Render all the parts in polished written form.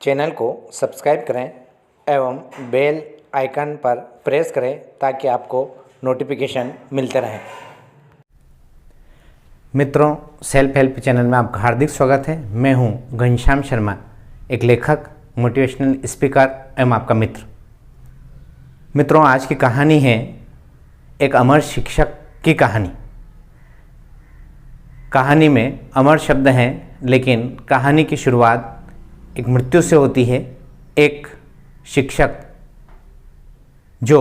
Channel को subscribe करें एवं बेल आइकन पर प्रेस करें ताकि आपको नोटिफिकेशन मिलते रहें। मित्रों, सेल्फ हेल्प चैनल में आपका हार्दिक स्वागत है। मैं हूं घनश्याम शर्मा, एक लेखक, मोटिवेशनल स्पीकर एवं आपका मित्र। मित्रों, आज की कहानी है एक अमर शिक्षक की कहानी। कहानी में अमर शब्द हैं, लेकिन कहानी की शुरुआत एक मृत्यु से होती है। एक शिक्षक जो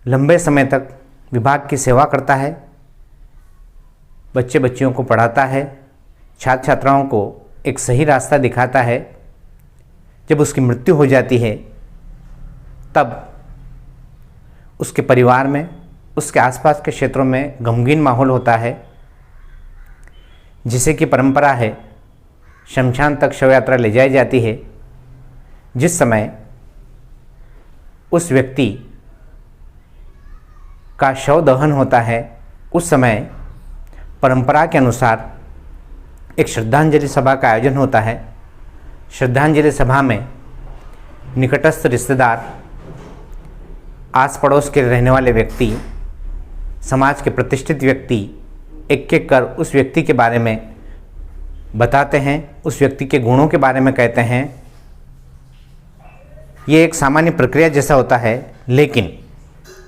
लंबे समय तक विभाग की सेवा करता है, बच्चे बच्चियों को पढ़ाता है, छात्र छात्राओं को एक सही रास्ता दिखाता है। जब उसकी मृत्यु हो जाती है तब उसके परिवार में, उसके आसपास के क्षेत्रों में गमगीन माहौल होता है। जिसे कि परंपरा है, शमशान तक शव यात्रा ले जाई जाती है। जिस समय उस व्यक्ति का शव दहन होता है, उस समय परंपरा के अनुसार एक श्रद्धांजलि सभा का आयोजन होता है। श्रद्धांजलि सभा में निकटस्थ रिश्तेदार, आस पड़ोस के रहने वाले व्यक्ति, समाज के प्रतिष्ठित व्यक्ति एक एक कर उस व्यक्ति के बारे में बताते हैं, उस व्यक्ति के गुणों के बारे में कहते हैं। ये एक सामान्य प्रक्रिया जैसा होता है, लेकिन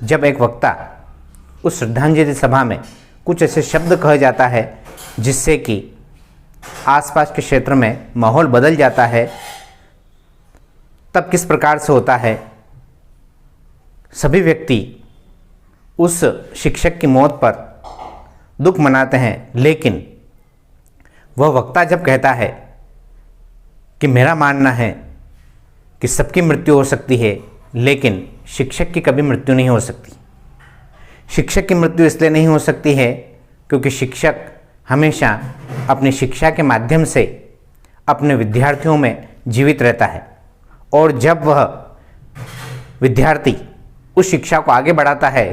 जब एक वक्ता उस श्रद्धांजलि सभा में कुछ ऐसे शब्द कह जाता है जिससे कि आसपास के क्षेत्र में माहौल बदल जाता है, तब किस प्रकार से होता है। सभी व्यक्ति उस शिक्षक की मौत पर दुख मनाते हैं, लेकिन वह वक्ता जब कहता है कि मेरा मानना है कि सबकी मृत्यु हो सकती है, लेकिन शिक्षक की कभी मृत्यु नहीं हो सकती। शिक्षक की मृत्यु इसलिए नहीं हो सकती है क्योंकि शिक्षक हमेशा अपनी शिक्षा के माध्यम से अपने विद्यार्थियों में जीवित रहता है, और जब वह विद्यार्थी उस शिक्षा को आगे बढ़ाता है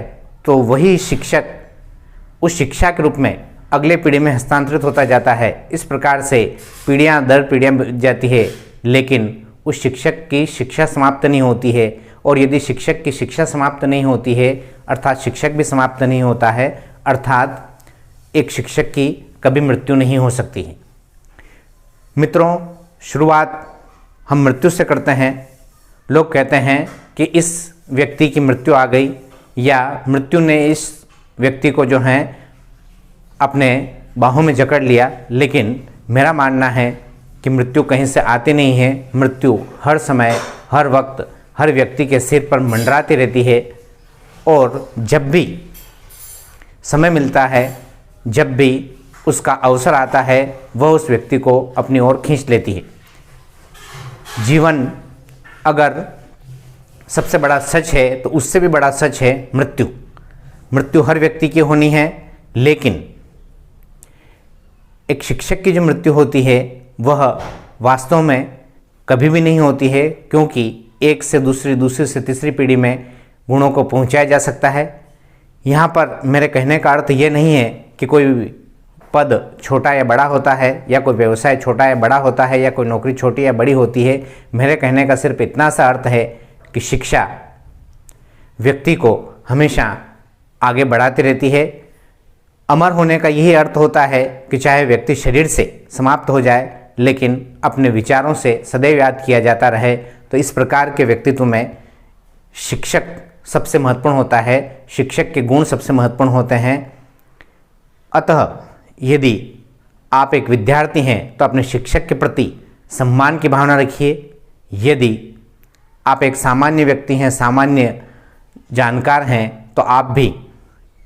तो वही शिक्षक उस शिक्षा के रूप में अगले पीढ़ी में हस्तांतरित होता जाता है। इस प्रकार से पीढ़ियां दर पीढ़ियां जाती है, लेकिन उस शिक्षक की शिक्षा समाप्त नहीं होती है। और यदि शिक्षक की शिक्षा समाप्त नहीं होती है, अर्थात शिक्षक भी समाप्त नहीं होता है, अर्थात एक शिक्षक की कभी मृत्यु नहीं हो सकती है। मित्रों, शुरुआत हम मृत्यु से करते हैं। लोग कहते हैं कि इस व्यक्ति की मृत्यु आ गई, या मृत्यु ने इस व्यक्ति को जो है अपने बाहों में जकड़ लिया, लेकिन मेरा मानना है कि मृत्यु कहीं से आती नहीं है। मृत्यु हर समय, हर वक्त, हर व्यक्ति के सिर पर मंडराती रहती है, और जब भी समय मिलता है, जब भी उसका अवसर आता है, वह उस व्यक्ति को अपनी ओर खींच लेती है। जीवन अगर सबसे बड़ा सच है तो उससे भी बड़ा सच है मृत्यु। मृत्यु हर व्यक्ति की होनी है, लेकिन एक शिक्षक की जो मृत्यु होती है वह वास्तव में कभी भी नहीं होती है, क्योंकि एक से दूसरी, दूसरी से तीसरी पीढ़ी में गुणों को पहुंचाया जा सकता है। यहाँ पर मेरे कहने का अर्थ ये नहीं है कि कोई पद छोटा या बड़ा होता है, या कोई व्यवसाय छोटा या बड़ा होता है, या कोई नौकरी छोटी या बड़ी होती है। मेरे कहने का सिर्फ इतना सा अर्थ है कि शिक्षा व्यक्ति को हमेशा आगे बढ़ाती रहती है। अमर होने का यही अर्थ होता है कि चाहे व्यक्ति शरीर से समाप्त हो जाए, लेकिन अपने विचारों से सदैव याद किया जाता रहे। तो इस प्रकार के व्यक्तित्व में शिक्षक सबसे महत्वपूर्ण होता है, शिक्षक के गुण सबसे महत्वपूर्ण होते हैं। अतः यदि आप एक विद्यार्थी हैं तो अपने शिक्षक के प्रति सम्मान की भावना रखिए। यदि आप एक सामान्य व्यक्ति हैं, सामान्य जानकार हैं, तो आप भी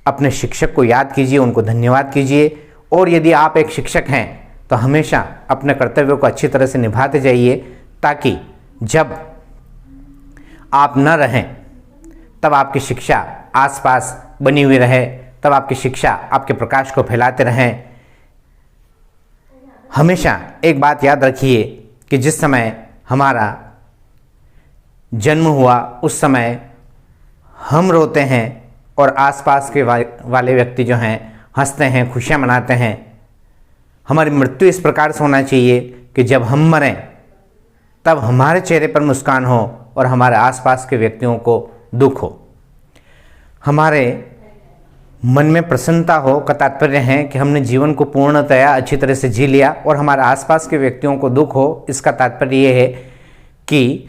अपने शिक्षक को याद कीजिए, उनको धन्यवाद कीजिए। और यदि आप एक शिक्षक हैं तो हमेशा अपने कर्तव्यों को अच्छी तरह से निभाते जाइए, ताकि जब आप न रहें तब आपकी शिक्षा आसपास बनी हुई रहे, तब आपकी शिक्षा आपके प्रकाश को फैलाते रहें। हमेशा एक बात याद रखिए कि जिस समय हमारा जन्म हुआ उस समय हम रोते हैं और आसपास के वाले व्यक्ति जो हैं हंसते हैं, खुशियाँ मनाते हैं। हमारी मृत्यु इस प्रकार से होना चाहिए कि जब हम मरें तब हमारे चेहरे पर मुस्कान हो और हमारे आसपास के व्यक्तियों को दुख हो। हमारे मन में प्रसन्नता हो का तात्पर्य है कि हमने जीवन को पूर्णतया अच्छी तरह से जी लिया, और हमारे आसपास के व्यक्तियों को दुख हो, इसका तात्पर्य ये है कि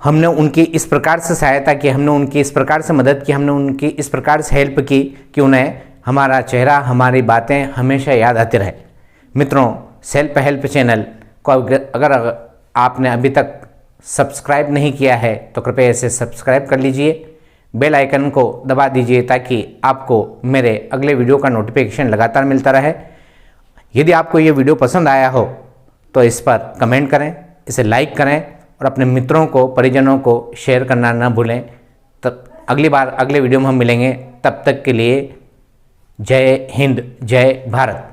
हमने उनकी इस प्रकार से सहायता की, हमने उनकी इस प्रकार से मदद की, हमने उनकी इस प्रकार से हेल्प की कि उन्हें हमारा चेहरा, हमारी बातें हमेशा याद आती रहे। मित्रों, सेल्फ हेल्प चैनल को अगर आपने अभी तक सब्सक्राइब नहीं किया है तो कृपया इसे सब्सक्राइब कर लीजिए, बेल आइकन को दबा दीजिए ताकि आपको मेरे अगले वीडियो का नोटिफिकेशन लगातार मिलता रहे। यदि आपको ये वीडियो पसंद आया हो तो इस पर कमेंट करें, इसे लाइक करें और अपने मित्रों को, परिजनों को शेयर करना न भूलें। तब अगली बार अगले वीडियो में हम मिलेंगे, तब तक के लिए जय हिंद, जय भारत।